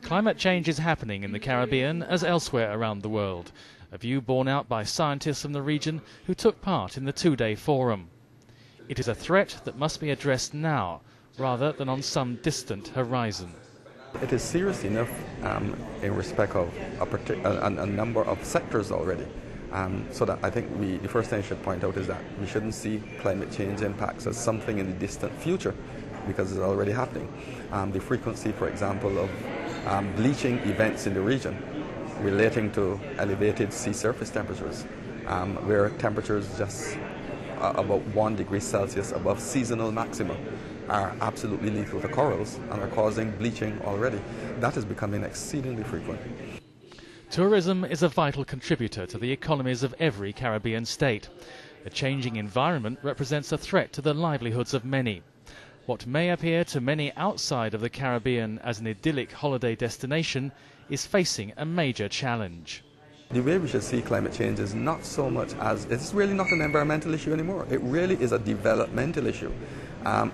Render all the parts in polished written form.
Climate change is happening in the Caribbean as elsewhere around the world, a view borne out by scientists from the region who took part in the two-day forum. It is a threat that must be addressed now, rather than on some distant horizon. It is serious enough in respect of a number of sectors already. So that I think the first thing I should point out is that we shouldn't see climate change impacts as something in the distant future, because it's already happening. The frequency, for example, of bleaching events in the region relating to elevated sea surface temperatures, where temperatures just about 1 degree Celsius above seasonal maximum are absolutely lethal to corals and are causing bleaching already. That is becoming exceedingly frequent. Tourism is a vital contributor to the economies of every Caribbean state. A changing environment represents a threat to the livelihoods of many. What may appear to many outside of the Caribbean as an idyllic holiday destination is facing a major challenge. The way we should see climate change is not so much as, it's really not an environmental issue anymore. It really is a developmental issue.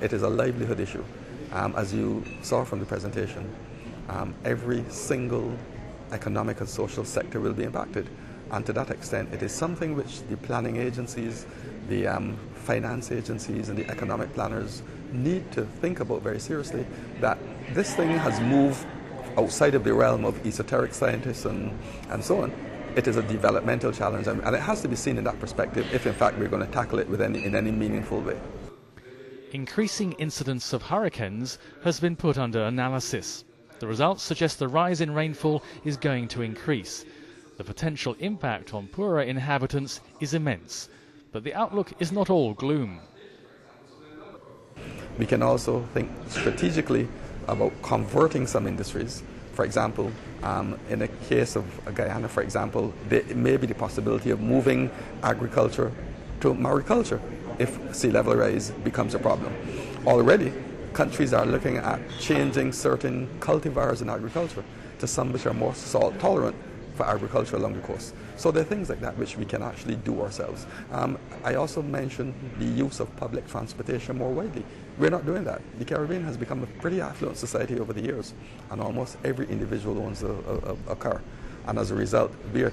It is a livelihood issue. As you saw from the presentation, every single economic and social sector will be impacted. And to that extent, it is something which the planning agencies, the finance agencies and the economic planners need to think about very seriously, that this thing has moved outside of the realm of esoteric scientists and so on. It is a developmental challenge, and it has to be seen in that perspective if in fact we're going to tackle it in any meaningful way. Increasing incidence of hurricanes has been put under analysis. The results suggest the rise in rainfall is going to increase. The potential impact on poorer inhabitants is immense, but the outlook is not all gloom. We can also think strategically about converting some industries. For example, in the case of Guyana, for example, there may be the possibility of moving agriculture to mariculture if sea level rise becomes a problem. Already, countries are looking at changing certain cultivars in agriculture to some which are more salt tolerant for agriculture along the coast. So there are things like that which we can actually do ourselves. I also mentioned the use of public transportation more widely. We're not doing that. The Caribbean has become a pretty affluent society over the years, and almost every individual owns a car. And as a result, we're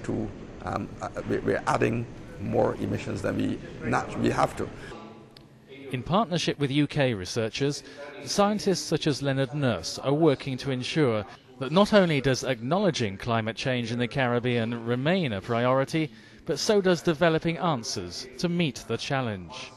adding more emissions than we naturally have to. In partnership with UK researchers, scientists such as Leonard Nurse are working to ensure that not only does acknowledging climate change in the Caribbean remain a priority, but so does developing answers to meet the challenge.